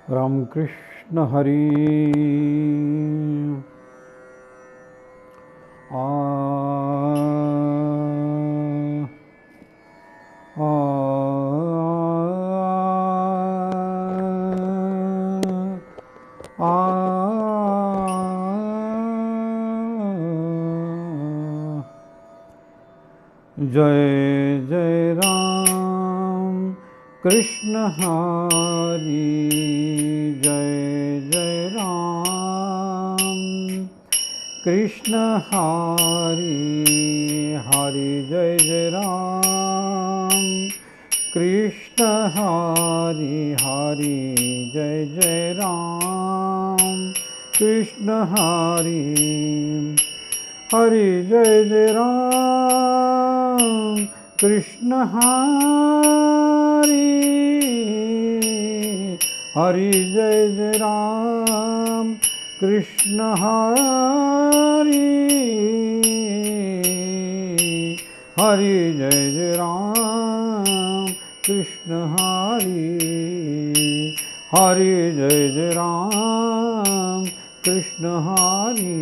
रामकृष्ण हरी। आ आ आ जय जय राम कृष्ण हरी। जय जय राम कृष्ण हरी हरि। जय जय राम कृष्ण हरि हरि। जय जय राम कृष्ण हरि हरि। जय जय राम कृष्ण हरि हरि। जय जय राम कृष्ण हरि हरि। जय जय राम कृष्ण हरि हरि। जय जय राम कृष्ण हरि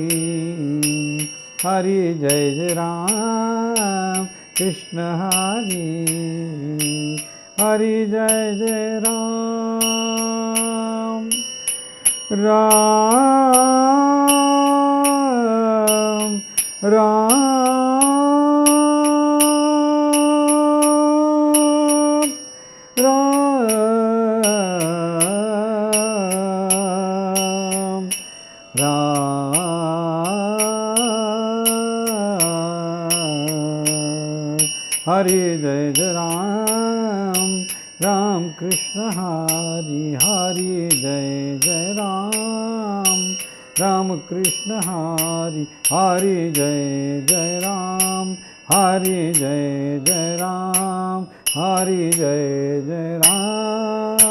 हरि। जय जय राम कृष्ण हरि हरि। जय जय राम राम राम राम राम। हरि। जय जय राम राम कृष्ण हरि हरि। जय जय राम राम कृष्ण हरि हरि। जय जय राम हरि। जय जय राम हरि। जय जय राम।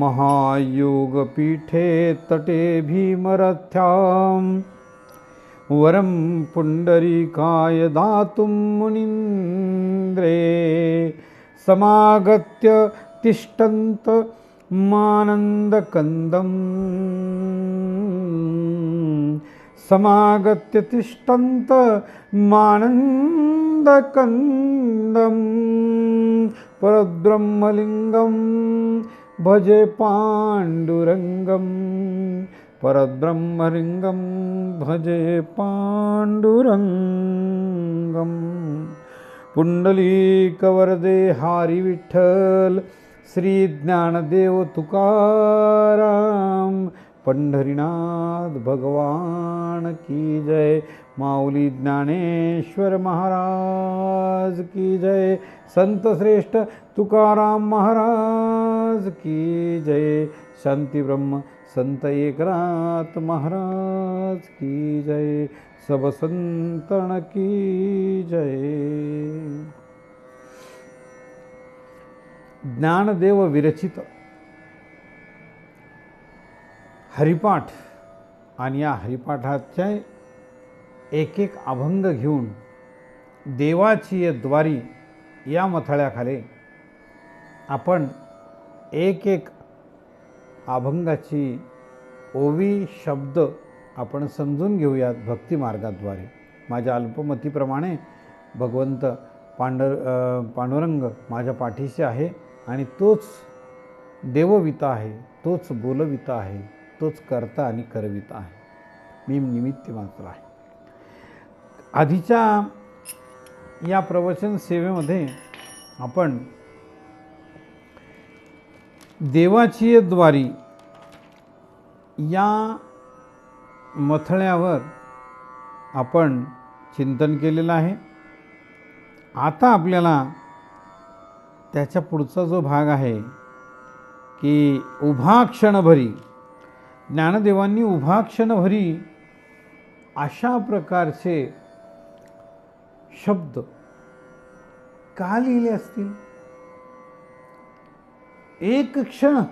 महायोगपीठे तटे भीमरथ्यां वरं पुण्डरीकाय दातुं मुनीन्द्रे समागत्य तिष्ठन्त मानन्दकन्दं समागत्य तिष्ठन्त मानन्दकन्दं परब्रह्मलिङ्गं भजे पाण्डुरङ्गं परब्रह्मलिङ्गं भजे पाण्डुरङ्गं पुण्डलीकवरदे हरि विठ्ठल श्री ज्ञानदेव तुकाराम पंढरीनाथ भगवान की जय। माऊली ज्ञानेश्वर महाराज की जय। संत श्रेष्ठ तुकाराम महाराज की जय। शांती ब्रह्म संत एकनाथ महाराज की जय। सब संतन की जय। ज्ञानदेव विरचित हरिपाठ आणि या हरिपाठाचे एक एक अभंग घेऊन देवाची द्वारी या मथळ्याखाली आपण एक एक अभंगाची ओवी शब्द आपण समजून घेऊयात भक्ती मार्गाद्वारे। माझ्या अल्पमतीप्रमाणे भगवंत पांडुरंग माझ्या पाठीशी आहे आणि तोच देवविता आहे, तोच बोलविता आहे, तोच करता आणि करविता आहे। मी निमित्त मात्र आहे। आधीच्या या प्रवचन सेवेमध्ये आपण देवाची द्वारी या मथळ्यावर आपण चिंतन केलेलं आहे। आता आपल्याला त्याच्या पुढचा जो भाग आहे की उभा क्षणभरी, ज्ञानदेवांनी उभा क्षणभरी अशा प्रकारचे शब्द का लिहिले असतील? एक क्षण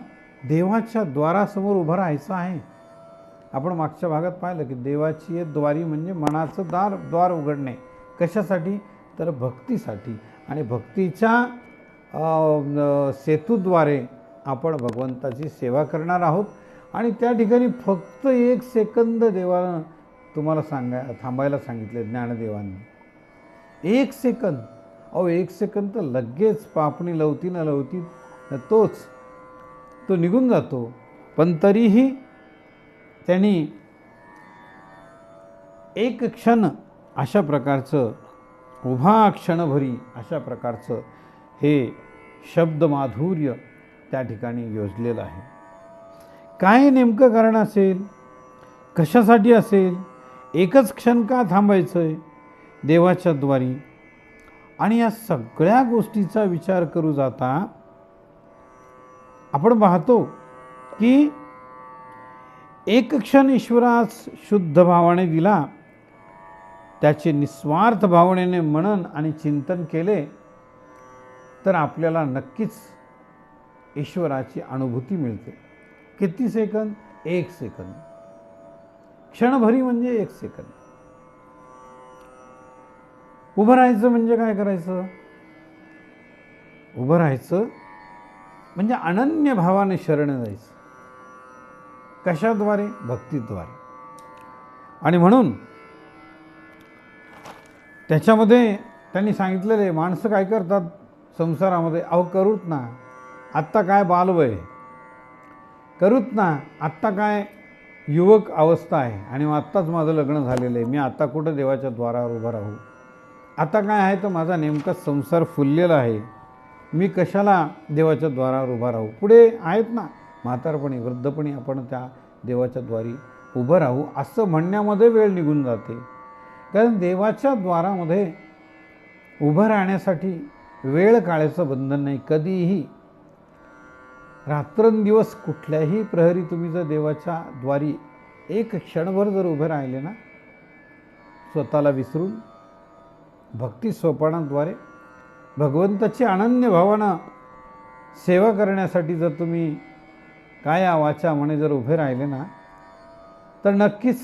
देवाच्या द्वारासमोर उभं राहायचं आहे। आपण मागच्या भागात पाहिलं की देवाची द्वारी म्हणजे मनाचं द्वार उघडणे। कशासाठी? तर भक्तीसाठी। आणि भक्तीच्या सेतूद्वारे आपण भगवंताची सेवा करणार आहोत. आणि त्या ठिकाणी फक्त 1 सेकंद देवानं तुम्हाला थांबायला सांगितले ज्ञानदेवांनी. 1 सेकंद. 1 सेकंद तर लगेच पापणी लवती न लवती तो निघून जातो. पण तरीही त्यांनी एक क्षण अशा प्रकारचं, उभा क्षणभरी अशा प्रकारचं हे शब्दमाधुर्य त्या ठिकाणी योजलेलं आहे. काय नेमकं कारण असेल, कशासाठी असेल, एकच क्षण का थांबायचं आहे देवाच्या द्वारी? आणि या सगळ्या गोष्टीचा विचार करू जाता आपण पाहतो की एक क्षण ईश्वरास शुद्ध भावाने दिला, त्याचे निस्वार्थ भावनेने मनन आणि चिंतन केले तर आपल्याला नक्कीच ईश्वराची अनुभूती मिळते. किती सेकंद? 1 सेकंद. क्षणभरी म्हणजे 1 सेकंद. उभं राहायचं म्हणजे काय करायचं? उभं राहायचं म्हणजे अनन्य भावाने शरण जायचं. कशाद्वारे? भक्तीद्वारे. आणि म्हणून त्याच्यामध्ये त्यांनी सांगितलेले, माणसं काय करतात संसारामध्ये, करूत ना, आत्ता काय बालवय, करूत ना, आत्ता काय युवक अवस्था आहे आणि आत्ताच माझं लग्न झालेलं आहे, मी आता कुठं देवाच्या द्वारावर उभं राहू, आता काय आहे तर माझा नेमकाच संसार फुललेला आहे, मी कशाला देवाच्या द्वारावर उभा राहू. पुढे आहेत ना म्हातारपणी, वृद्धपणी आपण त्या देवाच्या द्वारी उभं राहू असं म्हणण्यामध्ये वेळ निघून जाते. कारण देवाच्या द्वारामध्ये उभं राहण्यासाठी वेळ काळाचं बंधन नाही. कधीही रात्रंदिवस कुठल्याही प्रहरी तुम्ही जर देवाच्या द्वारी 1 क्षणभर जर उभे राहिले ना, स्वतःला विसरून भक्ती सोपानाद्वारे भगवंताची अनन्य भावानं सेवा करण्यासाठी जर तुम्ही काया वाचा म्हणे जर उभे राहिले ना, तर नक्कीच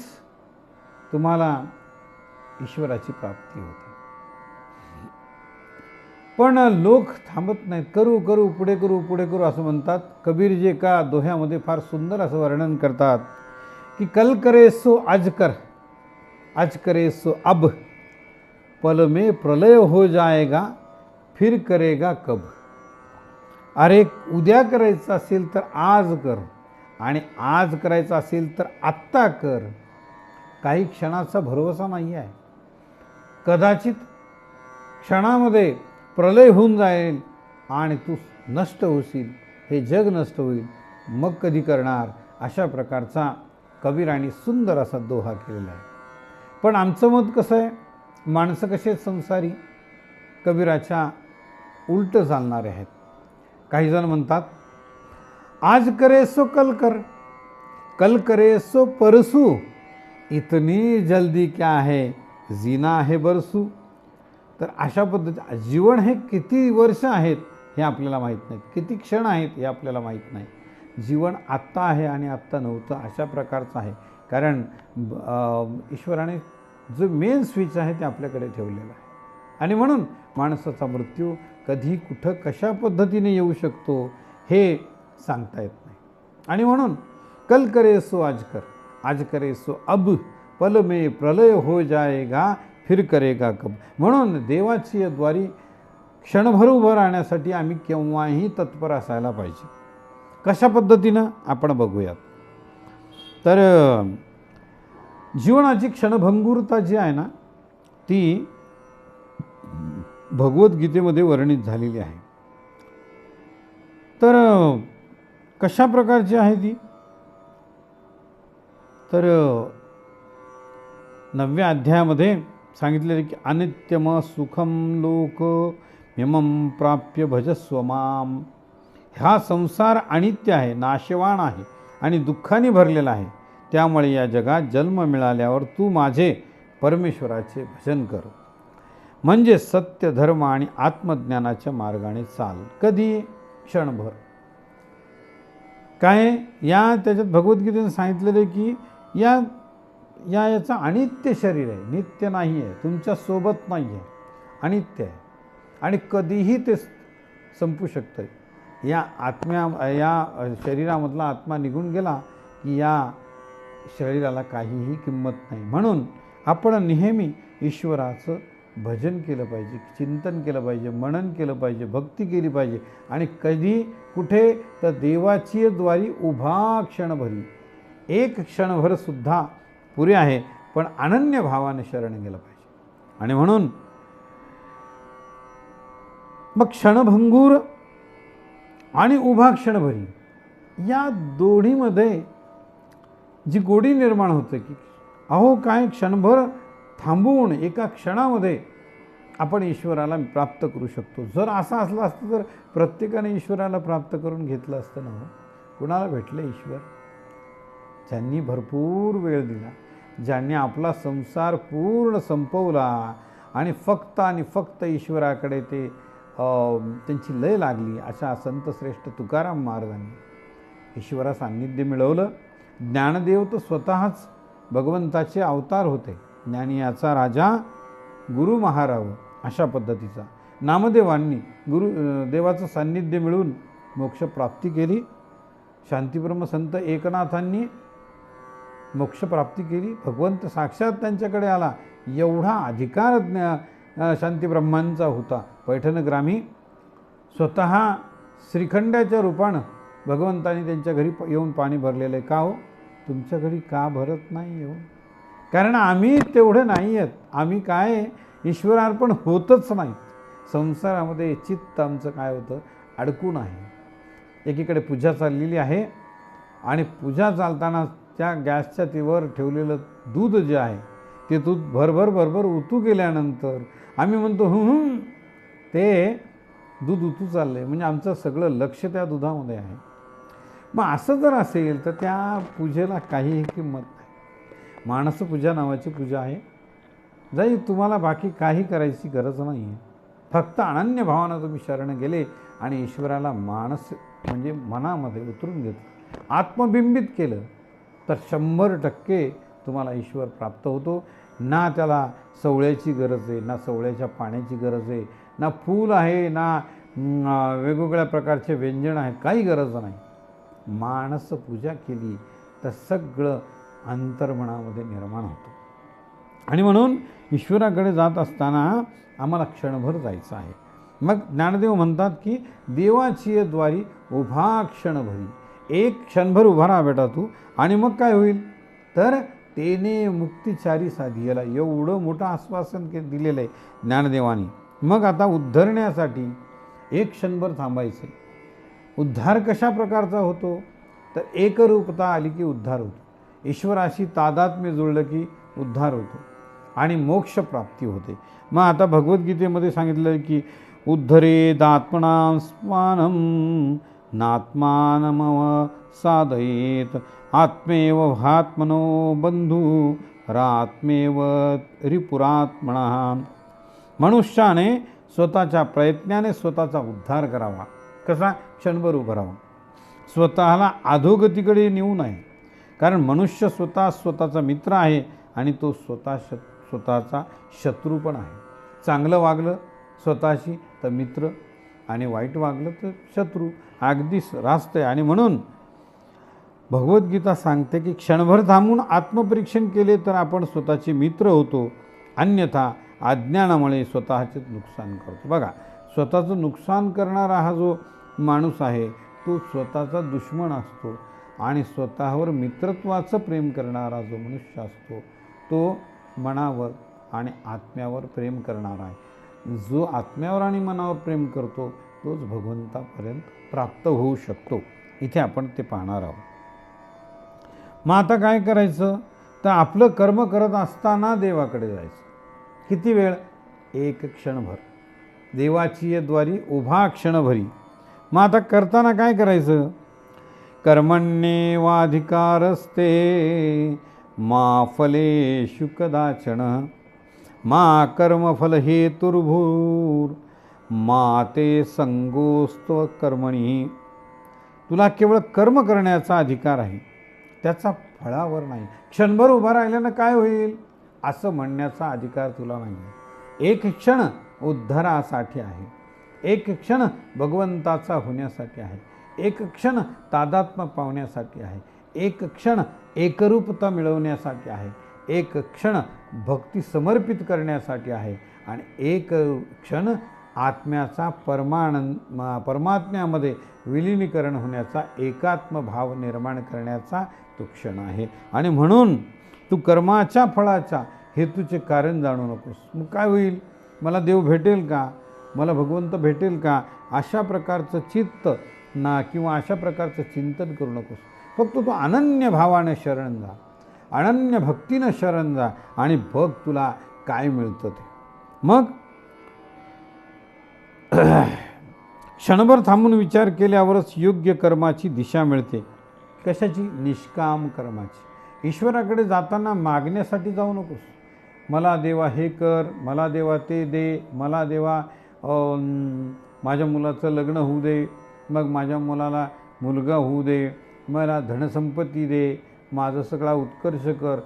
तुम्हाला ईश्वराची प्राप्ती होते. पण लोक थांबत नाहीत. करू करू पुढे करू पुढे करू असं म्हणतात. कबीर जे का दोह्यामध्ये फार सुंदर असं वर्णन करतात की कल करे सो आज कर, आज करे सो अब, पल में प्रलय हो जाएगा, फिर करेगा कब. अरे उद्या करायचं असेल तर आज कर, आणि आज करायचं असेल तर आत्ता कर. काही क्षणाचा भरोसा नाही आहे. कदाचित क्षणामध्ये प्रलय होऊन जाईल आणि तू नष्ट होशील, हे जग नष्ट होईल, मग कधी करणार. अशा प्रकारचा कबीरांनी सुंदर असा दोहा केलेला आहे. पण आमचं मत कसं आहे, माणसं कसे संसारी कबीराच्या उलट चालणारे आहेत. काही जण म्हणतात आज करे सो कल कर, कल करे सो परसू, इतनी जल्दी क्या है, जीना है बरसू. तर अशा पद्धती जीवन हे किती वर्ष आहेत हे आपल्याला माहीत नाहीत, किती क्षण आहेत हे आपल्याला माहीत नाही. जीवन आत्ता आहे आणि आत्ता नव्हतं अशा प्रकारचं आहे. कारण ईश्वराने जो मेन स्विच आहे ते आपल्याकडे ठेवलेला आहे. आणि म्हणून माणसाचा मृत्यू कधी कुठं कशा पद्धतीने येऊ शकतो हे सांगता येत नाही. आणि म्हणून कल करे सो आज कर, आज करे सो अब, पल में प्रलय हो जाएगा, फिर करेगा कब. म्हणून देवाची द्वारी क्षणभर उभं राहण्यासाठी आम्ही केव्हाही तत्पर असायला पाहिजे. कशा पद्धतीनं आपण बघूयात. तर जीवनाची क्षणभंगुरता जी आहे ना, ती भगवद्गीतेमध्ये वर्णित झालेली आहे. तर कशा प्रकारची आहे ती, तर 9व्या अध्यायामध्ये सांगितलेले की अनित्यम सुखम लोक मिमम प्राप्य भजस्व माम. हा संसार अनित्य आहे, नाशवान आहे आणि दुःखाने भरलेला आहे. त्यामुळे या जगात जन्म मिळाल्यावर तू माझे परमेश्वराचे भजन कर, म्हणजे सत्य धर्म आणि आत्मज्ञानाच्या मार्गाने चाल. कधी? क्षणभर. काय या त्याच्यात भगवद्गीतेने सांगितलेले की याचं अनित्य शरीर आहे, नित्य नाही आहे, तुमच्या सोबत नाही आहे, अनित्य आहे आणि कधीही ते संपू शकतं. या या शरीरामधला आत्मा निघून गेला की या शरीराला काहीही किंमत नाही. म्हणून आपण नेहमी ईश्वराचं भजन केलं पाहिजे, चिंतन केलं पाहिजे, मनन केलं पाहिजे, भक्ती केली पाहिजे. आणि कधी कुठे तर देवाची द्वारी उभा क्षणभरी, एक क्षणभरसुद्धा पुरे आहे, पण अनन्य भावाने शरण गेलं पाहिजे. आणि म्हणून मग क्षणभंगूर आणि उभा क्षणभरी या दोन्हीमध्ये जी गोडी निर्माण होते की अहो काय क्षणभर थांबवून एका क्षणामध्ये आपण ईश्वराला प्राप्त करू शकतो. जर असं असलं असतं तर प्रत्येकाने ईश्वराला प्राप्त करून घेतलं असतं ना. कुणाला भेटलं ईश्वर? ज्यांनी भरपूर वेळ दिला, ज्यांनी आपला संसार पूर्ण संपवला आणि फक्त ईश्वराकडे ते त्यांची लय लागली, अशा संतश्रेष्ठ तुकाराम महाराजांनी ईश्वरा सान्निध्य मिळवलं. ज्ञानदेव तर स्वतःच भगवंताचे अवतार होते. ज्ञानी याचा राजा गुरु महाराव अशा पद्धतीचा. नामदेवांनी देवाचं सान्निध्य मिळून मोक्षप्राप्ती केली. शांतीब्रह्म संत एकनाथांनी मोक्षप्राप्ती केली. भगवंत साक्षात त्यांच्याकडे आला एवढा अधिकार शांतीब्रह्मांचा होता. पैठणग्रामी स्वतः श्रीखंडाच्या रूपानं भगवंतांनी त्यांच्या घरी येऊन पाणी भरलेलं आहे. का हो, तुमच्या घरी का भरत नाही हो? कारण आम्ही तेवढे नाही आहेत. आम्ही काय ईश्वरार्पण होतच नाही. संसारामध्ये चित्त आमचं काय होतं, अडकून आहे. एकीकडे पूजा चाललेली आहे आणि पूजा चालताना त्या गॅसच्या तीवर ठेवलेलं दूध जे आहे ते दूध भरभर उतू गेल्यानंतर आम्ही म्हणतो ते दूध उतू चाललं आहे, म्हणजे आमचं सगळं लक्ष त्या दुधामध्ये आहे. मग असं जर असेल तर त्या पूजेला काहीही किंमत नाही. मानसपूजा नावाची पूजा आहे. जाई तुम्हाला बाकी काही करायची गरज नाही आहे. फक्त अनन्य भावानं तुम्ही शरण गेले आणि ईश्वराला मानस म्हणजे मनामध्ये उतरून घेतलं, आत्मबिंबित केलं तर 100% तुम्हाला ईश्वर प्राप्त होतो. ना त्याला सवळ्याची गरज आहे, ना सवळ्याच्या पाण्याची गरज आहे, ना फूल आहे, ना वेगवेगळ्या प्रकारचे व्यंजन आहे, काही गरज नाही. मानस पूजा केली तर सगळं अंतर्मनामध्ये निर्माण होतं. आणि म्हणून ईश्वराकडे जात असताना आम्हाला क्षणभर जायचं आहे. मग ज्ञानदेव म्हणतात की देवाची द्वारी उभा क्षणभरी, एक क्षणभर उभा राहा बेटा तू, आणि मग काय होईल तर तेने मुक्तिचारी साधियला. एवढं मोठं आश्वासन दिलेलं आहे ज्ञानदेवानी. मग आता उद्धरण्यासाठी एक क्षणभर थांबायचं. उद्धार कशा प्रकारचा होतो तर एकरूपता आली की उद्धार होतो. ईश्वराशी तादात्म्य जुळलं की उद्धार होतो आणि मोक्षप्राप्ती होते. मग आता भगवद्गीतेमध्ये सांगितलं आहे की उद्धरेदात्मनां स्वानं नात्मानमव साधयेत आत्मेव भात्मनो बंधू रात्मेव रिपुरात्मना. मनुष्याने स्वतःच्या प्रयत्नाने स्वतःचा उद्धार करावा. कसा? क्षणभर उभं राहावं. स्वतःला अधोगतीकडे नेऊ नये. कारण मनुष्य स्वतःचा मित्र आहे आणि तो स्वतःचा शत्रू पण आहे. चांगलं वागलं स्वतःशी तर मित्र आणि वाईट वागलं तर शत्रू. अगदीच रास्त आहे. आणि म्हणून भगवद्गीता सांगते की क्षणभर थांबून आत्मपरीक्षण केले तर आपण स्वतःचे मित्र होतो, अन्यथा अज्ञानामुळे स्वतःचेच नुकसान करतो. बघा, स्वतःचं नुकसान करणारा हा जो माणूस आहे तो स्वतःचा दुश्मन असतो. आणि स्वतःवर मित्रत्वाचं प्रेम करणारा जो मनुष्य असतो तो मनावर आणि आत्म्यावर प्रेम करणारा आहे. जो आत्म्यावर आणि मनावर प्रेम करतो तोच भगवंतापर्यंत प्राप्त होऊ शकतो. इथे आपण ते पाहणार आहोत. मग आता काय करायचं तर आपलं कर्म करत असताना देवाकडे जायचं. किती वेळ? एक क्षणभर. देवाची द्वारी उभा क्षणभरी. मग आता करताना काय करायचं? कर्मण्येवाधिकारस्ते मा फलेषु कदाचन मा कर्मफल हेतुर्भूर मा ते संगोस्त्व कर्मणी. तुला केवळ कर्म करण्याचा अधिकार आहे, त्याचा फळावर नाही. क्षणभर उभा राहिल्यानं काय होईल असं म्हणण्याचा अधिकार तुला नाही. एक क्षण उद्धारासाठी आहे. एक क्षण भगवंताचा होण्यासाठी आहे, एक क्षण तादात्म्य पावण्यासाठी आहे, एक क्षण एकरूपता मिळवण्यासाठी आहे, एक क्षण भक्ती समर्पित करण्यासाठी आहे आणि एक क्षण आत्म्याचा परमात्म्यामध्ये विलिनीकरण होण्याचा एकात्म भाव निर्माण करण्याचा तो क्षण आहे. आणि म्हणून तू कर्माच्या फळाच्या हेतूचे कारण जाणू नकोस. मग काय होईल? मला देव भेटेल का, मला भगवंत भेटेल का, अशा प्रकारचं चित्त ना किंवा अशा प्रकारचं चिंतन करू नकोस. फक्त तू अनन्य भावाने शरण जा, अनन्य भक्तीनं शरण जा आणि बघ तुला काय मिळतं ते. मग क्षणभर थांबून विचार केल्यावरच योग्य कर्माची दिशा मिळते. कशाची? निष्काम कर्माची. ईश्वराकडे जाताना मागण्यासाठी जाऊ नकोस. मला देवा हे कर, मला देवा ते दे, मला देवा माझ्या मुलाचं लग्न होऊ दे, मग माझ्या मुलाला मुलगा होऊ दे, मला धनसंपत्ती दे, माझं सगळा उत्कर्ष कर.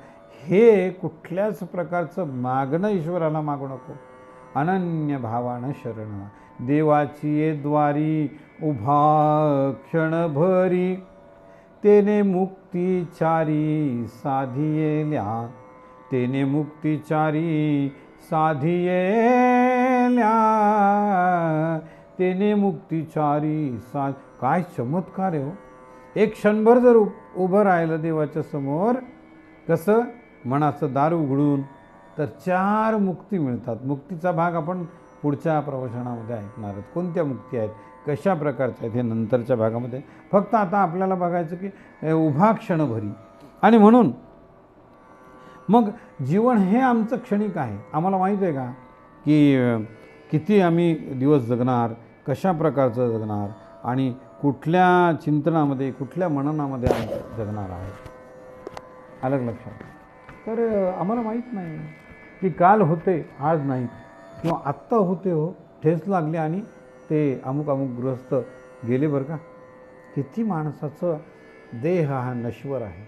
हे कुठल्याच प्रकारचं मागणं ईश्वराला मागू नको. अनन्य भावानं शरण. देवाची ये द्वारी उभा क्षणभरी, तेने मुक्तीचारी साधियेल्या, तेने मुक्तीचारी साधियेल्या, तेने मुक्तीचारी काय चमत्कार आहे हो. एक क्षणभर जर उभं राहिलं देवाच्या समोर, कसं मनाचं दार उघडून, तर 4 मुक्ती मिळतात. मुक्तीचा भाग आपण पुढच्या प्रवचनामध्ये ऐकणार आहोत. कोणत्या मुक्ती आहेत, कशा प्रकारच्या आहेत, हे नंतरच्या भागामध्ये. फक्त आता आपल्याला बघायचं की उभा क्षणभरी. आणि म्हणून मग जीवन हे आमचं क्षणिक आहे. आम्हाला माहीत आहे का की किती आम्ही दिवस जगणार, कशा प्रकारचं जगणार आणि कुठल्या चिंतनामध्ये, कुठल्या मननामध्ये आम्ही जगणार आहोत. अलग लक्षात. तर आम्हाला माहीत नाही की काल होते आज नाही, किंवा आत्ता होते हो ठेच लागले आणि ते अमुक गृहस्थ गेले बरं का. किती माणसाचं देह हा नश्वर आहे.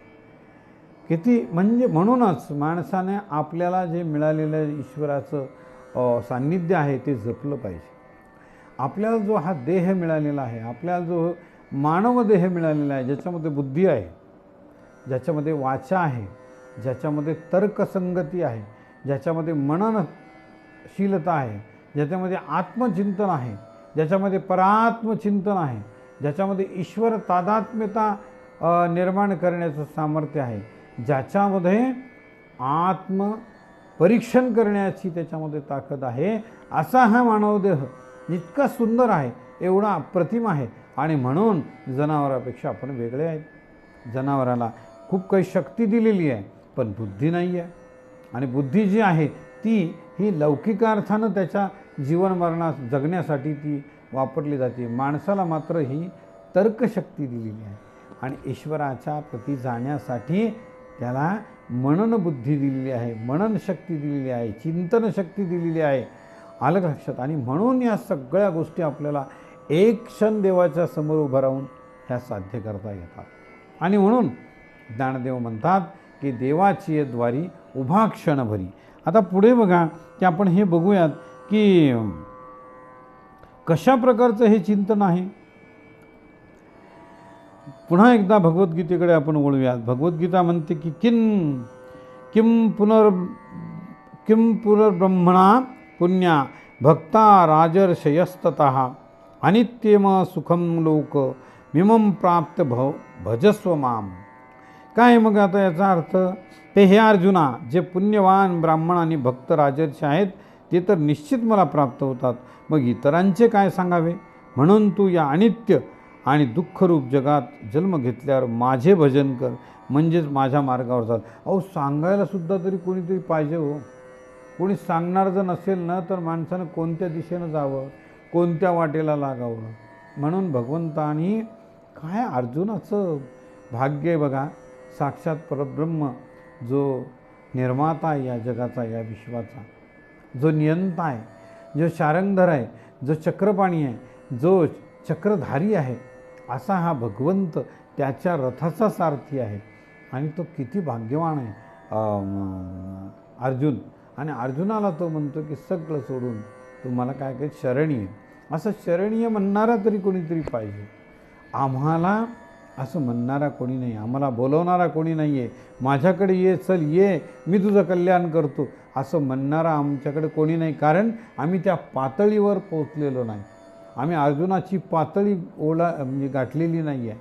किती म्हणजे म्हणूनच माणसाने आपल्याला जे मिळालेलं ईश्वराचं सान्निध्य आहे ते जपलं पाहिजे. आपल्याला जो हा देह मिळालेला आहे, आपल्याला जो मानव देह मिळालेला आहे, ज्याच्यामध्ये बुद्धी आहे, ज्याच्यामध्ये वाचा आहे, ज्याच्यामध्ये तर्कसंगती आहे, ज्याच्यामध्ये मननशीलता आहे, ज्याच्यामध्ये आत्मचिंतन आहे, ज्याच्यामध्ये परात्मचिंतन आहे, ज्याच्यामध्ये ईश्वर तादात्म्यता निर्माण करण्याचं सामर्थ्य आहे, ज्याच्यामध्ये आत्मपरीक्षण करण्याची त्याच्यामध्ये ताकद आहे, असा हा मानवदेह जितका सुंदर आहे, एवढा अप्रतिम आहे. आणि म्हणून जनावरापेक्षा आपण वेगळे आहेत. जनावराला खूप काही शक्ती दिलेली आहे, पण बुद्धी नाही आहे. आणि बुद्धी जी आहे ती ही लौकिक अर्थानं त्याच्या जीवनमरणात जगण्यासाठी ती वापरली जाते. माणसाला मात्र ही तर्कशक्ती दिलेली आहे आणि ईश्वराच्या प्रती जाण्यासाठी त्याला मननबुद्धी दिलेली आहे, मननशक्ती दिलेली आहे, चिंतनशक्ती दिलेली आहे. आलं लक्षात. आणि म्हणून या सगळ्या गोष्टी आपल्याला एक क्षण देवाच्या समोर उभं राहून ह्या साध्य करता येतात. आणि म्हणून ज्ञानदेव म्हणतात की देवाची ये द्वारी उभा क्षणभरी. आता पुढे बघा की आपण हे बघूयात की कशा प्रकारचं हे चिंतन आहे. पुन्हा एकदा भगवद्गीतेकडे आपण वळूयात. भगवद्गीता म्हणते की किम पुनर्ब्रह्मणा पुण्या भक्ता राजर्षयस्ततः अनित्यम सुखम लोक मिमम प्राप्त भजस्व माम. काय मग आता याचा अर्थ? ते हे अर्जुना, जे पुण्यवान ब्राह्मण आणि भक्त राजर्षी आहेत ते तर निश्चित मला प्राप्त होतात, मग इतरांचे काय सांगावे. म्हणून तू या अनित्य आणि दुःखरूप जगात जन्म घेतल्यावर माझे भजन कर, म्हणजेच माझ्या मार्गावर चाल. अहो, सांगायला सुद्धा तरी कोणीतरी पाहिजे हो. कोणी सांगणार जर नसेल ना, तर माणसानं कोणत्या दिशेनं जावं, कोणत्या वाटेला लागावं. म्हणून भगवंतानी काय अर्जुनाचं भाग्य आहे बघा. साक्षात परब्रह्म जो निर्माता आहे या जगाचा, या विश्वाचा, जो नियंता आहे, जो शारंगधर आहे, जो चक्रपाणी आहे, जो चक्रधारी आहे, असा हा भगवंत त्याच्या रथाचा सारथी आहे. आणि तो किती भाग्यवान आहे अर्जुन. आणि अर्जुनाला तो म्हणतो की सगळं सोडून तू मला काय शरणी आहे. असं शरणीय म्हणणारा तरी कोणीतरी पाहिजे. आम्हाला असं म्हणणारा कोणी नाही, आम्हाला बोलवणारा कोणी नाही आहे. माझ्याकडे ये, चल ये, मी तुझं कल्याण करतो असं म्हणणारा आमच्याकडे कोणी नाही. कारण आम्ही त्या पातळीवर पोचलेलो नाही. आम्ही अर्जुनाची पातळी म्हणजे गाठलेली नाही आहे.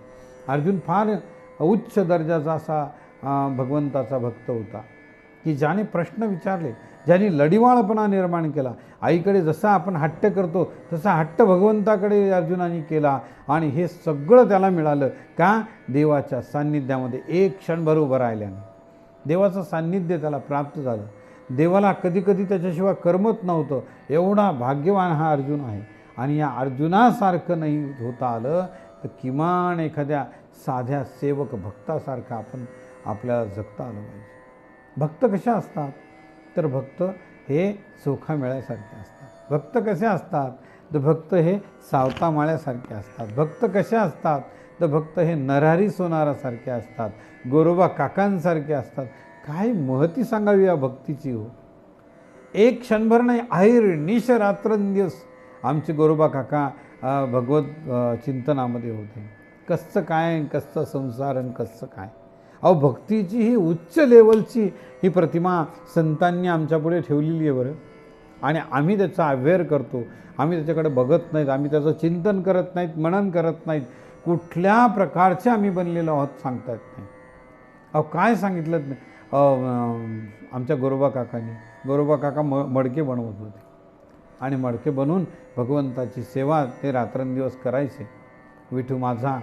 अर्जुन फार उच्च दर्जाचा असा भगवंताचा भक्त होता की ज्याने प्रश्न विचारले, ज्याने लढिवाळपणा निर्माण केला. आईकडे जसा आपण हट्ट करतो तसा हट्ट भगवंताकडे अर्जुनाने केला आणि हे सगळं त्याला मिळालं का? देवाच्या सान्निध्यामध्ये एक क्षणभर उभं राहिल्याने देवाचं सान्निध्य त्याला प्राप्त झालं. देवाला कधीकधी त्याच्याशिवाय करमत नव्हतं. एवढा भाग्यवान हा अर्जुन आहे. आणि या अर्जुनासारखं नाही होता आलं तर किमान एखाद्या साध्या सेवक भक्तासारखं आपल्याला जगता आलं पाहिजे. भक्त कसे असतात तर भक्त हे चोखा मेळ्यासारखे असतात. भक्त कसे असतात तर भक्त हे सावता माळ्यासारखे असतात. भक्त कसे असतात तर भक्त हे नरहरी सोनारासारखे असतात, गोरोबा काकांसारखे असतात. काय महती सांगावी या भक्तीची हो. एक क्षणभर नाही, आहेर निश रात्रंदिवस आमचे गोरोबा काका भगवत चिंतनामध्ये होते. कसं काय, कसं संसार आणि कसं काय. अहो भक्तीची ही उच्च लेवलची ही प्रतिमा संतांनी आमच्यापुढे ठेवलेली आहे बरं. आणि आम्ही त्याचा अभ्यास करतो, आम्ही त्याच्याकडे बघत नाहीत, आम्ही त्याचं चिंतन करत नाहीत, मनन करत नाहीत. कुठल्या प्रकारचे आम्ही बनलेलो आहोत सांगता येत नाही. अहो काय सांगितलं आमच्या गोरोबा काका मडके बनवत होते आणि मडके बनवून भगवंताची सेवा ते रात्रंदिवस करायचे. विठू माझा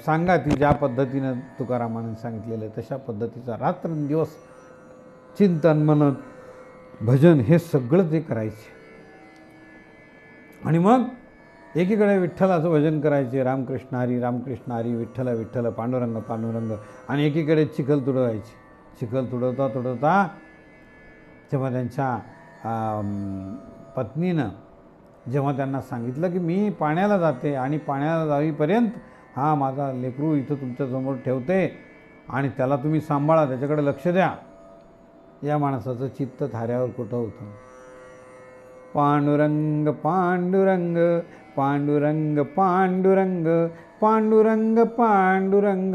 सांगा ती ज्या पद्धतीनं तुकारामाने सांगितलेलं तशा पद्धतीचा रात्रंदिवस चिंतन मनन भजन हे सगळं ते करायचे. आणि मग एकीकडे विठ्ठलाचं भजन करायचे, रामकृष्ण हरी विठ्ठल विठ्ठल पांडुरंग पांडुरंग. आणि एकीकडे चिखल तुडवायची. चिखल तुडवता जेव्हा त्यांच्या पत्नीनं जेव्हा त्यांना सांगितलं की मी पाण्याला जाते आणि पाण्याला जाईपर्यंत हा माझा लेकरू इथं तुमच्यासमोर ठेवते आणि त्याला तुम्ही सांभाळा, त्याच्याकडे लक्ष द्या. या माणसाचं चित्त थाऱ्यावर कुठं होतं. पांडुरंग पांडुरंग पांडुरंग पांडुरंग पांडुरंग पांडुरंग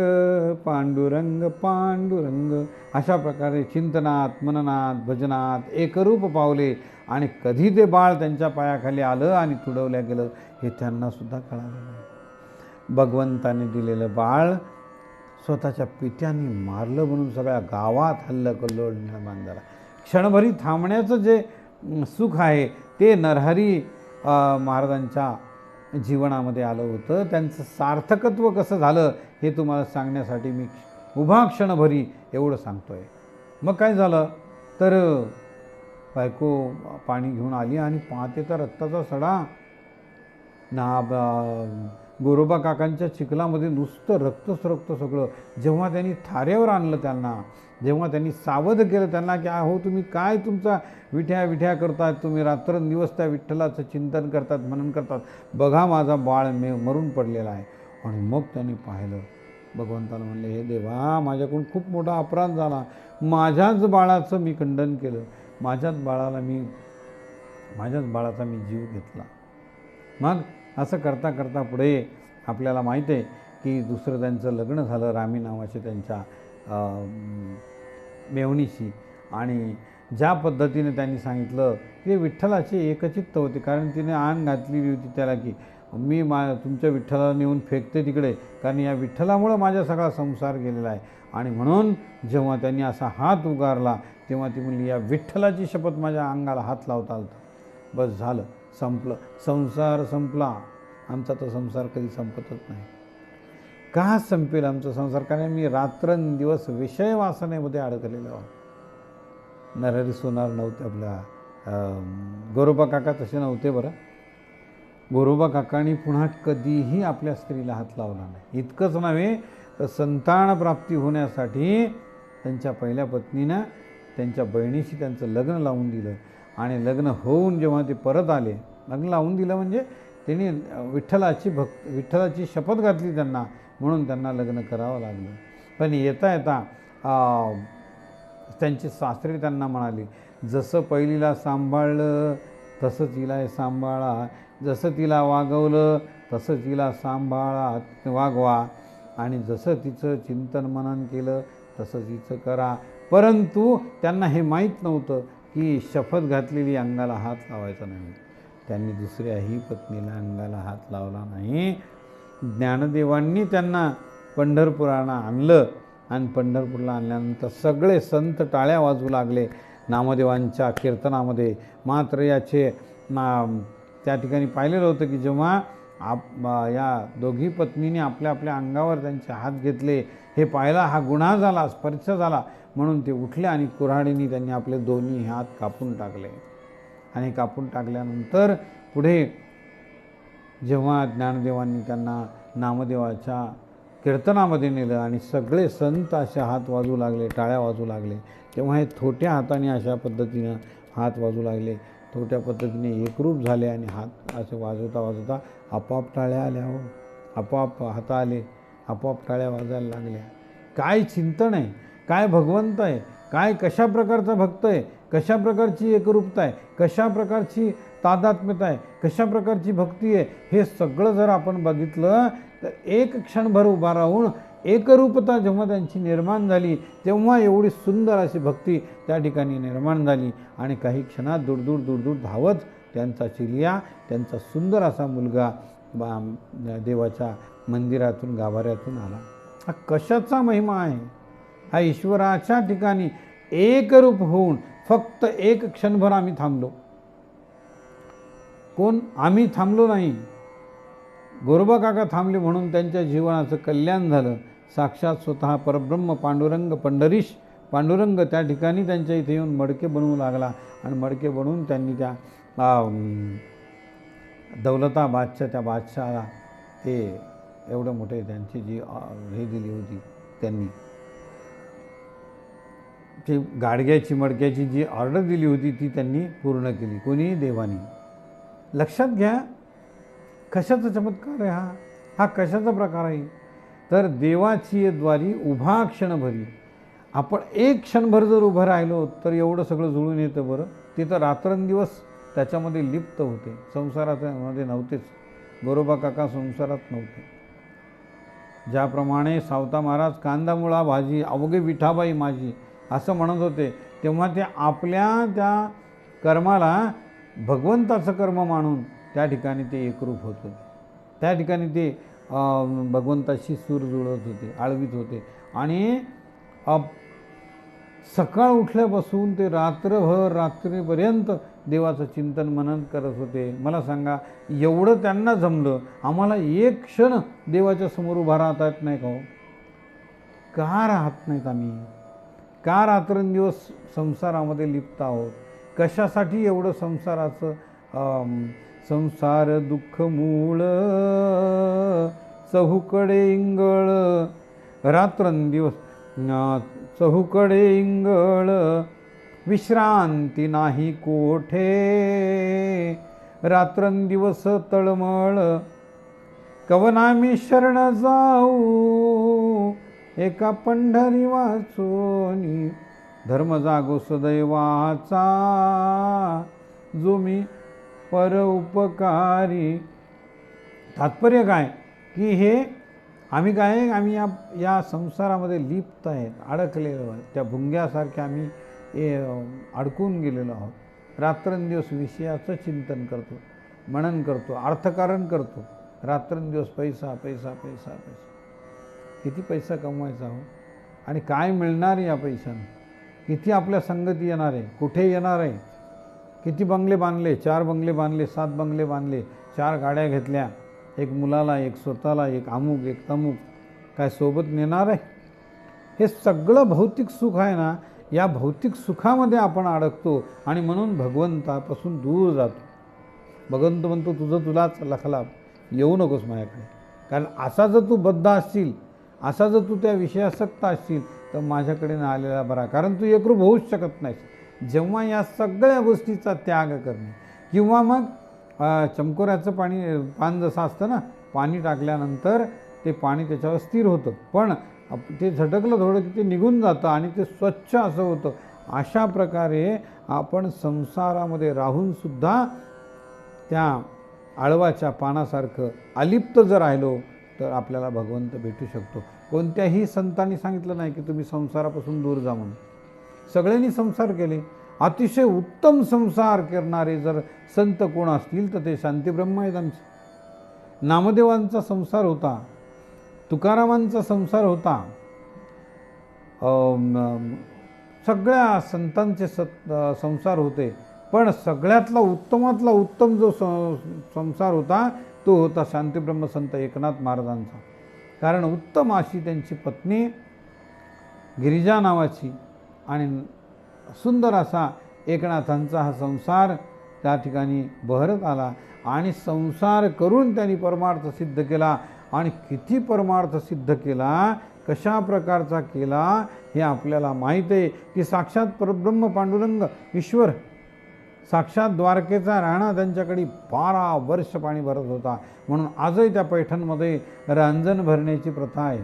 पांडुरंग पांडुरंग अशा प्रकारे चिंतनात मननात भजनात एकरूप पावले. आणि कधी ते बाळ त्यांच्या पायाखाली आलं आणि तुडवल्या गेलं हे त्यांनासुद्धा कळालं नाही. भगवंताने दिलेलं बाळ स्वतःच्या पित्याने मारलं म्हणून सगळ्या गावात हल्लकल्लोळ निर्माण झाला. क्षणभरी थांबण्याचं जे सुख आहे ते नरहरी महाराजांच्या जीवनामध्ये आलं होतं. त्यांचं सार्थकत्व कसं झालं हे तुम्हाला सांगण्यासाठी मी उभा क्षणभरी एवढं सांगतो आहे. मग काय झालं तर बायको पाणी घेऊन आली आणि पाहते तर रक्ताचा सडा गोरोबा काकांच्या चिखलामध्ये नुसतं रक्तच सगळं. जेव्हा त्यांनी थाऱ्यावर आणलं त्यांना, जेव्हा त्यांनी सावध केलं त्यांना की हो तुम्ही काय तुमचा विठ्या करतात, तुम्ही रात्रंदिवस त्या विठ्ठलाचं चिंतन करतात, मनन करतात, बघा माझा बाळ मरून पडलेला आहे. आणि मग त्यांनी पाहिलं. भगवंताला म्हणले हे देवा माझ्याकडून खूप मोठा अपराध झाला, माझ्याच बाळाचं मी खंडन केलं, माझ्याच बाळाचा मी जीव घेतला. मग असं करता करता पुढे आपल्याला माहीत आहे की दुसरं त्यांचं लग्न झालं रामी नावाच्या त्यांच्या मेवणीशी. आणि ज्या पद्धतीने त्यांनी सांगितलं ते विठ्ठलाचे एकचित्त होते. कारण तिने आण घातलेली होती त्याला की मी तुमच्या विठ्ठलाला नेऊन फेकते तिकडे, कारण या विठ्ठलामुळं माझा सगळा संसार गेलेला आहे. आणि म्हणून जेव्हा त्यांनी असा हात उगारला तेव्हा ती म्हणली या विठ्ठलाची शपथ माझ्या अंगाला हात लावता आलता. बस झालं, संपलं, संसार संपला. आमचा तो संसार कधी संपतच नाही. का संपेल आमचा संसार? कारण मी रात्रंदिवस विषय वासनेमध्ये अडकलेलो आहोत. नरहरी सोनार नव्हते, आपल्या गोरोबा काका तसे नव्हते बरं. गोरोबा काकांनी पुन्हा कधीही आपल्या स्त्रीला हात लावला नाही. इतकंच नव्हे तर संतान प्राप्ती होण्यासाठी त्यांच्या पहिल्या पत्नीनं त्यांच्या बहिणीशी त्यांचं लग्न लावून दिलं. आणि लग्न होऊन जेव्हा ते परत आले, लग्न लावून दिलं म्हणजे त्यांनी विठ्ठलाची शपथ घातली त्यांना, म्हणून त्यांना लग्न करावं लागलं. पण येता येता त्यांचे सासरे त्यांना म्हणाले जसं पहिलीला सांभाळलं तसंच हिला सांभाळा, जसं तिला वागवलं तसं तिला सांभाळा वागवा, आणि जसं तिचं चिंतन मनन केलं तसं तिचं करा. परंतु त्यांना हे माहीत नव्हतं की शपथ घातलेली अंगाला हात लावायचा नाही. त्यांनी दुसऱ्याही पत्नीला अंगाला हात लावला नाही. ज्ञानदेवांनी त्यांना पंढरपुराला आणलं आणि पंढरपूरला आणल्यानंतर सगळे संत टाळ्या वाजवू लागले नामदेवांच्या कीर्तनामध्ये. मात्र याचे त्या ठिकाणी पाहिलेलं होतं की जेव्हा या दोघी पत्नीने आपल्या आपल्या अंगावर त्यांचे हात घेतले, हे पाहिला हा गुन्हा झाला, स्पर्श झाला, म्हणून ते उठले आणि कुऱ्हाडीने त्यांनी आपले दोन्ही हात कापून टाकले. आणि कापून टाकल्यानंतर पुढे जेव्हा ज्ञानदेवांनी त्यांना नामदेवाच्या कीर्तनामध्ये नेलं आणि सगळे संत असे हात वाजवू लागले, टाळ्या वाजवू लागले, तेव्हा हे थोट्या हाताने अशा पद्धतीनं हात वाजवू लागले, थोट्या पद्धतीने एकरूप झाले आणि हात असे वाजवता वाजवता आपोआप टाळ्या आल्या. हो, आपोआप हात आले, आपोआप टाळ्या वाजायला लागल्या. काय चिंतन आहे, काय भगवंत आहे, काय कशा प्रकारचा भक्त आहे, कशा प्रकारची एकरूपता आहे, कशा प्रकारची तादात्म्यता आहे, कशा प्रकारची भक्ती आहे, हे सगळं जर आपण बघितलं तर एक क्षणभर उभा राहून एकरूपता जेव्हा त्यांची निर्माण झाली तेव्हा एवढी सुंदर अशी भक्ती त्या ठिकाणी निर्माण झाली. आणि काही क्षणात दूरदूर दूरदूर धावत त्यांचा चिलिया, त्यांचा सुंदर असा मुलगा देवाच्या मंदिरातून गाभाऱ्यातून आला. हा कशाचा महिमा आहे? हा ईश्वराच्या ठिकाणी एकरूप होऊन फक्त एक क्षणभर आम्ही थांबलो. कोण? आम्ही थांबलो नाही. गोरोबा काका थांबले म्हणून त्यांच्या जीवनाचं कल्याण झालं. साक्षात स्वतः परब्रह्म पांडुरंग पंढरीश पांडुरंग त्या ठिकाणी त्यांच्या इथे येऊन मडके बनवू लागला आणि मडके बनवून त्यांनी त्या दौलताबादच्या त्या बादशहाला ते एवढं मोठे त्यांची जी हे दिली होती, त्यांनी ती गाडग्याची मडक्याची जी ऑर्डर दिली होती ती त्यांनी पूर्ण केली. कोणी? देवानी. लक्षात घ्या कशाचा चमत्कार आहे हा कशाचा प्रकार आहे? तर देवाची द्वारी उभा क्षणभरी आपण एक क्षणभर जर उभं राहिलो तर एवढं सगळं जुळून येतं. बरं, ते तर रात्रंदिवस त्याच्यामध्ये लिप्त होते, संसारामध्ये नव्हतेच. गोरोबा काका संसारात नव्हते. ज्याप्रमाणे सावता महाराज कांदामुळा भाजी अवघे विठाबाई माझी असं म्हणत होते, तेव्हा ते आपल्या त्या कर्माला भगवंताचं कर्म मानून त्या ठिकाणी ते एकरूप होत होते. त्या ठिकाणी ते भगवंताशी सूर जुळत होते, आळवीत होते. आणि सकाळ उठल्यापासून ते रात्रीपर्यंत देवाचं चिंतन मनन करत होते. मला सांगा, एवढं त्यांना जमलं, आम्हाला एक क्षण देवाच्या समोर उभा राहता येत नाही का हो? का राहत नाहीत आम्ही? का रात्रंदिवस संसारामध्ये लिप्त आहोत? कशासाठी एवढं संसाराचं संसार दुःख मूळ चहूकडे इंगळ, रात्रंदिवस चहूकडे इंगळ, विश्रांती नाही कोठे, रात्रंदिवस तळमळ, कवनामी शरण जाऊ, एका पंढरी वाचोनी, धर्म जागो सदैवाचा, जो मी पर उपकारी. तात्पर्य काय की हे आम्ही काय, आम्ही या संसारामध्ये लिप्त आहेत, अडकलेलो आहोत. त्या भुंग्यासारखे आम्ही अडकून गेलेलो आहोत. रात्रंदिवस विषयाचं चिंतन करतो, मनन करतो, अर्थकारण करतो. रात्रंदिवस पैसा पैसा पैसा पैसा. किती पैसा कमवायचा हो आणि काय मिळणार या पैशानं? किती आपल्या संगती येणार आहे, कुठे येणार आहे? किती बंगले बांधले, 4 बंगले बांधले, 7 बंगले बांधले, 4 गाड्या घेतल्या, एक मुलाला, एक स्वतःला, एक अमुक, एक तमुक. काय सोबत नेणार आहे? हे सगळं भौतिक सुख आहे ना, या भौतिक सुखामध्ये आपण अडकतो आणि म्हणून भगवंतापासून दूर जातो. भगवंत म्हणतो तुझं तुलाच लखलाप, येऊ नकोस माझ्याकडे. कारण असा जर तू बद्ध असशील, असा जर तू त्या विषयासक्त असशील तर माझ्याकडे न आलेला बरा, कारण तू एकरूप होऊच शकत नाहीस. जेव्हा या सगळ्या गोष्टीचा त्याग करणे, किंवा मग चमकोऱ्याचं पान जसं असतं ना, पाणी टाकल्यानंतर ते पाणी त्याच्यावर स्थिर होतं, पण ते झटकलं थोडं की ते निघून जातं आणि ते स्वच्छ असं होतं. अशा प्रकारे आपण संसारामध्ये राहूनसुद्धा त्या आळवाच्या पानासारखं अलिप्त जर राहिलो तर आपल्याला भगवंत भेटू शकतो. कोणत्याही संतांनी सांगितलं नाही की तुम्ही संसारापासून दूर जा म्हणून. सगळ्यांनी संसार केले. अतिशय उत्तम संसार करणारे जर संत कोण असतील तर ते शांतीब्रह्म आहेत आमचे. नामदेवांचा संसार होता, तुकारामांचा संसार होता, सगळ्या संतांचे संसार होते. पण सगळ्यातला उत्तमातला उत्तम जो संसार होता तो होता शांतीब्रह्म संत एकनाथ महाराजांचा. कारण उत्तम अशी त्यांची पत्नी गिरिजा नावाची आणि सुंदर असा एकनाथांचा हा संसार त्या ठिकाणी बहरत आला आणि संसार करून त्यांनी परमार्थ सिद्ध केला. आणि किती परमार्थ सिद्ध केला, कशा प्रकारचा केला हे आपल्याला माहीत आहे की साक्षात परब्रह्म पांडुरंग ईश्वर साक्षात द्वारकेचा राणा त्यांच्याकडे 12 वर्ष पाणी भरत होता. म्हणून आजही त्या पैठणमध्ये रांजण भरण्याची प्रथा आहे.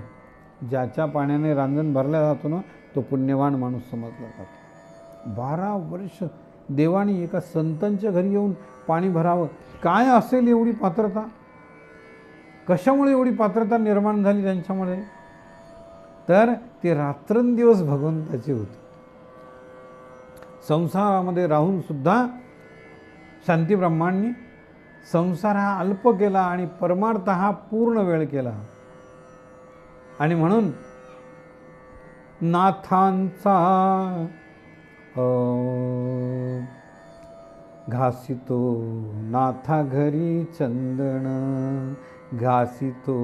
ज्याच्या पाण्याने रांजण भरल्या जातो ना तो पुण्यवान माणूस समजला जातो. 12 वर्ष देवाने एका संतांच्या घरी येऊन पाणी भरावं. काय असेल एवढी पात्रता? कशामुळे एवढी पात्रता निर्माण झाली त्यांच्यामध्ये? तर ते रात्रंदिवस भगवंताचे होते. संसारामध्ये राहून सुद्धा शांतीब्रह्मांनी संसार हा अल्प केला आणि परमार्थ हा पूर्ण वेळ केला. आणि म्हणून नाथांचा घासितो नाथा घरी चंदन, घासितो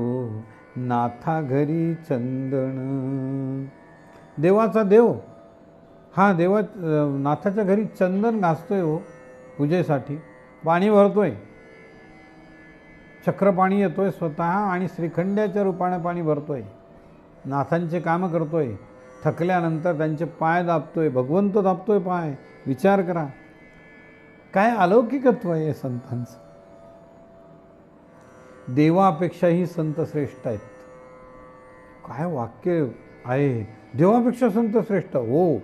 नाथा घरी चंदन. देवाचा देव हा नाथाच्या घरी चंदन घासतोय हो पूजेसाठी. पाणी भरतोय, चक्र पाणी येतोय स्वतः आणि श्रीखंड्याच्या रूपाने पाणी भरतोय. नाथांचे कामं करतोय. थकल्यानंतर त्यांचे पाय दाबतोय. भगवंत दाबतोय पाय. विचार करा काय अलौकिकत्व आहे संतांचं. देवापेक्षाही संत श्रेष्ठ आहेत. काय वाक्य आहे, देवापेक्षा संत श्रेष्ठ. हो,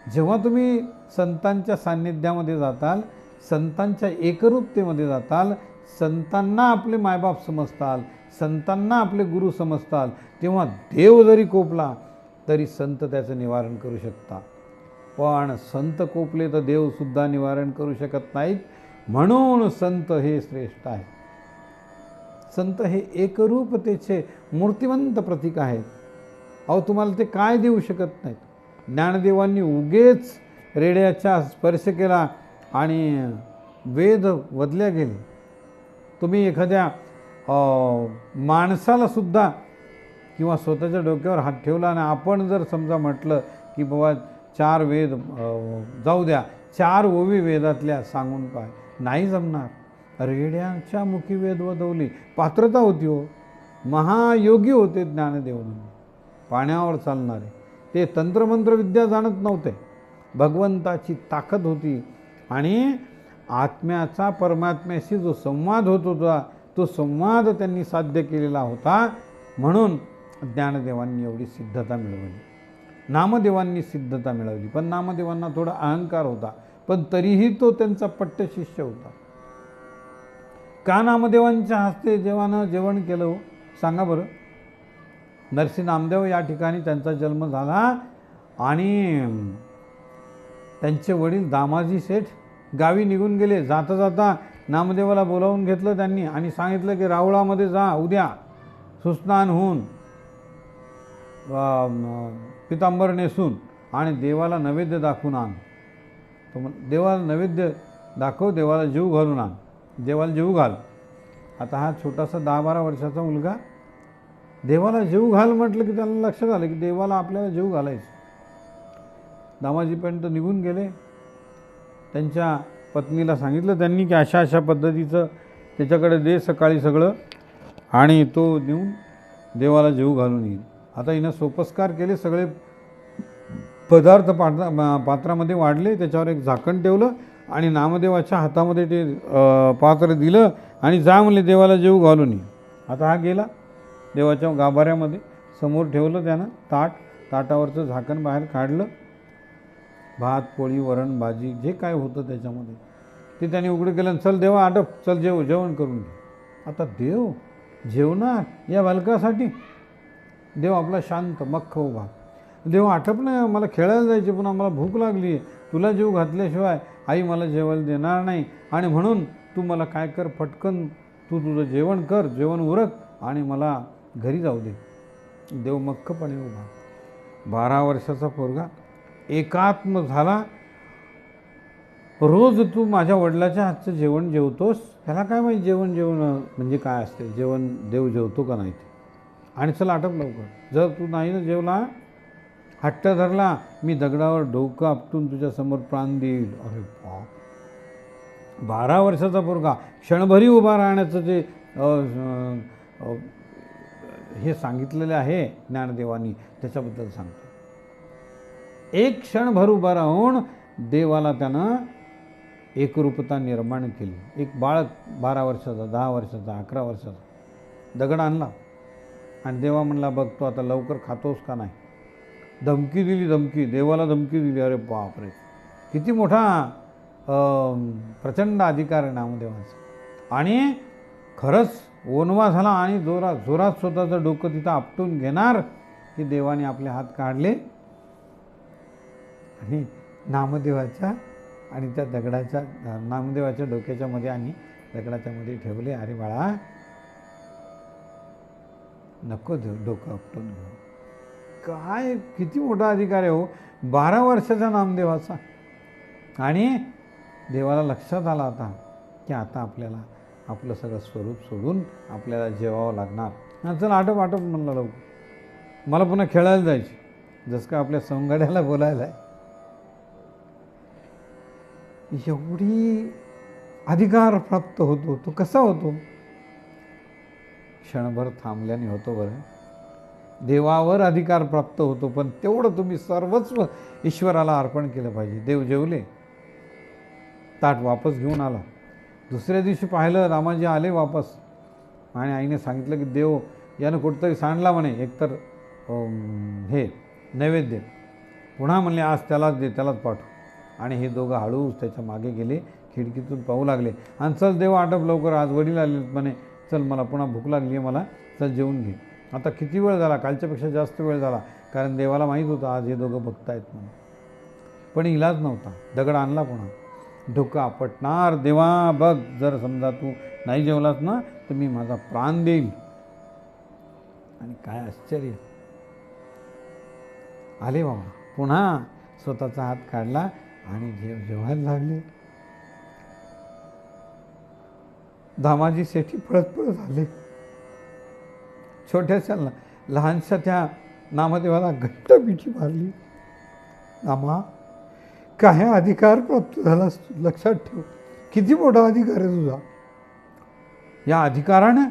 जेव्हा तुम्ही संतांच्या सान्निध्यामध्ये जाताल, संतांच्या एकरूपतेमध्ये जाताल, संतांना आपले मायबाप समजताल, संतांना आपले गुरु समजताल, तेव्हा देव जरी कोपला तरी संत त्याचं निवारण करू शकता. पण संत कोपले तर देवसुद्धा निवारण करू शकत नाहीत. म्हणून संत हे श्रेष्ठ आहेत. संत हे एकरूपतेचे मूर्तिवंत प्रतीक आहेत. अहो तुम्हाला ते काय देऊ शकत नाहीत. ज्ञानदेवांनी उगेच रेड्याचा स्पर्श केला आणि वेद वदल्या गेले. तुम्ही एखाद्या माणसाला सुद्धा किंवा स्वतःच्या डोक्यावर हात ठेवला आणि आपण जर समजा म्हटलं की बाबा 4 वेद जाऊ द्या, 4 ओवी वेदातल्या सांगून काय, नाही जमणार. रेड्यांच्या मुखी वेद वदवली. पात्रता होती हो. महायोगी होते ज्ञानदेव म्हणजे, पाण्यावर चालणारे. ते तंत्रमंत्र विद्या जाणत नव्हते. भगवंताची ताकद होती आणि आत्म्याचा परमात्म्याशी जो संवाद होत होता तो संवाद त्यांनी साध्य केलेला होता. म्हणून ज्ञानदेवांनी एवढी सिद्धता मिळवली. नामदेवांनी सिद्धता मिळवली, पण नामदेवांना थोडा अहंकार होता, पण तरीही तो त्यांचा पट्टशिष्य होता. का नामदेवांच्या हस्ते जेव्हा जेवण केलं हो सांगा बरं. नरसिंह नामदेव या ठिकाणी त्यांचा जन्म झाला आणि त्यांचे वडील दामाजी शेठ गावी निघून गेले. जाता जाता नामदेवाला बोलावून घेतलं त्यांनी आणि सांगितलं की रावळामध्ये जा, उद्या सुस्नान होऊन पितांबर नेसून आणि देवाला नैवेद्य दाखवून आण. तो देवाला नैवेद्य दाखव, देवाला जीव घालून आण, देवाला जीव घाल. आता हा छोटासा 10-12 वर्षाचा मुलगा देवाला जीव घाल म्हटलं की त्याला लक्षात आलं की देवाला आपल्याला जीव घालायचं. दामाजीपर्यंत निघून गेले. त्यांच्या पत्नीला सांगितलं त्यांनी की अशा अशा पद्धतीचं त्याच्याकडे दे सकाळी सगळं आणि तो नेऊन देवाला जीव घालून येईल. आता हिनं सोपस्कार केले. सगळे पदार्थ पात्रामध्ये वाढले. त्याच्यावर एक झाकण ठेवलं आणि नामदेवाच्या हातामध्ये ते पात्र दिलं आणि जा म्हणले देवाला जीव घालून ये. आता हा गेला देवाच्या गाभाऱ्यामध्ये, समोर ठेवलं त्यानं ताटावरचं झाकण बाहेर काढलं. भात पोळी वरण भाजी जे काय होतं त्याच्यामध्ये ते त्याने उघडं केलं, चल देवा आटप, चल जेवण करून घे. आता देव जेवणार या बालकासाठी? देव आपला शांत मख्ख उभा. देव आटप नाही, मला खेळायला जायचे, पुन्हा मला भूक लागली आहे, तुला जीव घातल्याशिवाय आई मला जेवायला देणार नाही, आणि म्हणून तू मला काय कर, पटकन तू तुझं जेवण कर, जेवण उरक आणि मला घरी जाऊ दे. देव मख्खपणे उभा. 12 वर्षाचा पोरगा एकात्म झाला. रोज तू माझ्या वडिलाच्या हातचं जेवण जेवतोस, त्याला काय माहिती जेवण म्हणजे काय असते, जेवण देव जेवतो का नाही ते. आणि चला आटप लवकर, जर तू नाही ना जेवला, हट्ट धरला, मी दगडावर डोकं आपटून तुझ्यासमोर प्राण देईल. अरे बाप, 12 वर्षाचा पोरगा क्षणभरी उभा राहण्याचं जे हे सांगितलेलं आहे ज्ञानदेवांनी, त्याच्याबद्दल सांगतो. एक क्षणभर उभा राहून देवाला त्यानं एकरूपता निर्माण केली. एक बाळक 12 वर्षाचा, 10 वर्षाचा, 11 वर्षाचा दगड आणला आणि देवा म्हणला, बघ तू आता लवकर खातोस का नाही. धमकी दिली, देवाला धमकी दिली. अरे बापरे, किती मोठा प्रचंड अधिकार आहे नामदेवाचा. आणि खरंच ओनवा झाला आणि जोरात स्वतःचं डोकं तिथं आपटून घेणार की देवाने आपले हात काढले आणि नामदेवाच्या आणि त्या दगडाच्या, नामदेवाच्या डोक्याच्या मध्ये आणि दगडाच्या मध्ये ठेवले. अरे बाळा, नको डोकं आपटून घेऊ. काय किती मोठा अधिकार आहे हो 12 वर्षाचा नामदेवाचा. आणि देवाला लक्षात आला आता की आता आपल्याला आपलं सगळं स्वरूप सोडून आपल्याला जेवावं लागणार. चल आटप म्हणलं लवकर, मला पुन्हा खेळायला जायचे. जसं का आपल्या सवंगड्याला बोलायला आहे. एवढी अधिकार प्राप्त होतो. तो कसा होतो? क्षणभर थांबल्याने होतो बरं. देवावर अधिकार प्राप्त होतो, पण तेवढं तुम्ही सर्वस्व ईश्वराला अर्पण केलं पाहिजे. देव जेवले, ताट वापस घेऊन आला. दुसऱ्या दिवशी पाहिलं, रामाजी आले वापस आणि आईने सांगितलं की देव यानं कुठंतरी सांडला म्हणे, एकतर हे नैवेद्य. पुन्हा म्हणले आज त्यालाच दे, त्यालाच पाठव. आणि हे दोघं हळूच त्याच्या मागे गेले, खिडकीतून पाहू लागले. आणि चल देव आटप लवकर, आज वडील आले म्हणे, चल मला पुन्हा भूक लागली आहे, मला चल जेवून घे. आता किती वेळ झाला, कालच्यापेक्षा जास्त वेळ झाला, कारण देवाला माहीत होतं आज हे दोघं बघतायत म्हणून. पण इलाज नव्हता. दगड आणला, पुन्हा डोकं आपटणार. देवा बघ, जर समजा तू नाही जेवलास ना तर मी माझा प्राण देईल. आणि काय आश्चर्य, आले बाबा, पुन्हा स्वतःचा हात काढला आणि जेवायला लागले. धामाजी सेठी पळत आले. छोट्याशा लहानशा त्या नामदेवाला घट्ट मिठी मारली. नामा, काय अधिकार प्राप्त झालास, लक्षात ठेव, किती मोठा अधिकार आहे तुझा. या अधिकारानं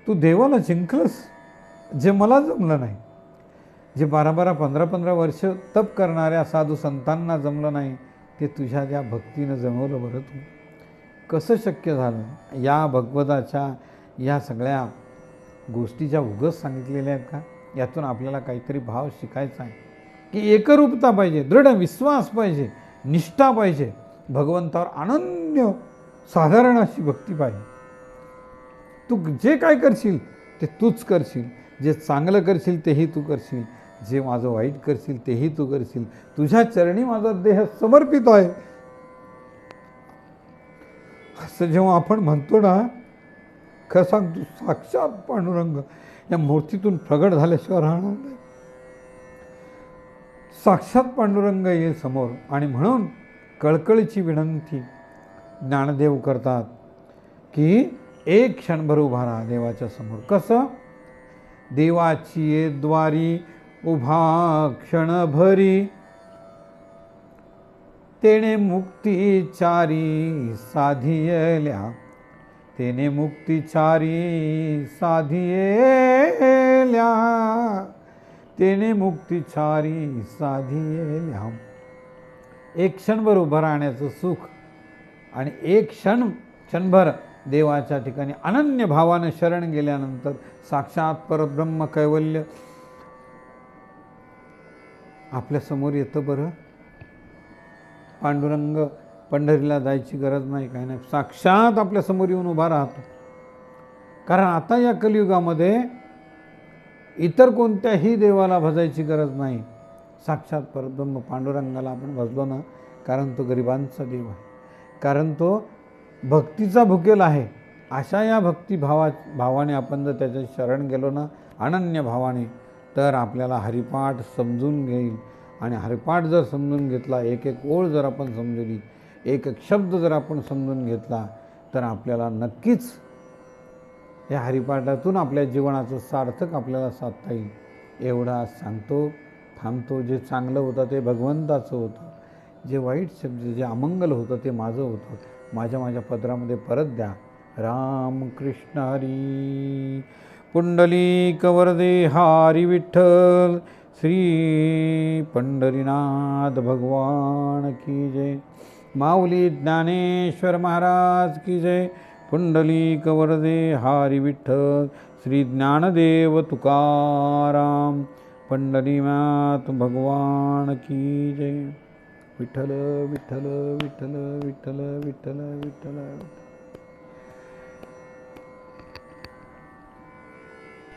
तू देवाला जिंकलंस, जे मला जमलं नाही. जे 12-12, 15-15 वर्ष तप करणाऱ्या साधू संतांना जमलं नाही, ते तुझ्या त्या भक्तीनं जमवलं बरं. तू कसं शक्य झालं? या भगवताच्या या सगळ्या गोष्टी ज्या उगाच सांगितलेल्या आहेत का, यातून आपल्याला काहीतरी भाव शिकायचा आहे की एकरूपता पाहिजे, दृढ विश्वास पाहिजे, निष्ठा पाहिजे, भगवंतावर अनन्य साधारण अशी भक्ती पाहिजे. तू जे काय करशील ते तूच करशील, जे चांगलं करशील तेही तू करशील, जे माझं वाईट करशील तेही तू करशील. तुझ्या चरणी माझा देह समर्पित आहे, असं जेव्हा आपण म्हणतो ना, खरं सांगतो, साक्षात पांडुरंग या मूर्तीतून प्रगट झाल्याशिवाय राहणार नाही. साक्षात पांडुरंग येईल समोर. आणि म्हणून कळकळीची विनंती ज्ञानदेव करतात की एक क्षणभर उभा राहा देवाच्या समोर. कसं? देवाची ये द्वारी उभा क्षणभरी, तेने मुक्तीचारी साधियल्या, तेने मुक्तीचारी साधियल्या, तेने मुक्तीचारी साधियल्या. एक क्षणभर उभं राहण्याचं सुख आणि एक क्षणभर देवाच्या ठिकाणी अनन्य भावानं शरण गेल्यानंतर साक्षात परब्रह्म कैवल्य आपल्यासमोर येतं बरं. पांडुरंग पंढरीला जायची गरज नाही, काही नाही, साक्षात आपल्यासमोर येऊन उभा राहतो. कारण आता या कलियुगामध्ये इतर कोणत्याही देवाला भजायची गरज नाही, साक्षात परब्रह्म पांडुरंगाला आपण भजलो ना, कारण तो गरिबांचा देव आहे, कारण तो भक्तीचा भुकेल आहे. अशा या भावाने आपण जर त्याच्या शरण गेलो ना, अनन्य भावाने, तर आपल्याला हरिपाठ समजून घेईल. आणि हरिपाठ जर समजून घेतला, एक एक ओळ जर आपण समजली, एक एक शब्द जर आपण समजून घेतला, तर आपल्याला नक्कीच या हरिपाठातून आपल्या जीवनाचं सार्थक आपल्याला साधता येईल. एवढा सांगतो, थांबतो. जे चांगलं होतं ते भगवंताचं होतं, जे वाईट शब्द, जे अमंगल होतं ते माझं होतं. माझ्या पदरामध्ये परत द्या. राम कृष्ण हरी. पुंडलिक वरदे हरी विठ्ठल. श्री पंढरीनाथ भगवान की जय. माऊली ज्ञानेश्वर महाराज की जय. पुंडलिक वरदे हरी विठ्ठल. श्री ज्ञानदेव तुकाराम. पंढरीनाथ भगवान की जय. विठ्ठल विठ्ठल विठ्ठल विठ्ठल विठ्ठल विठ्ठल.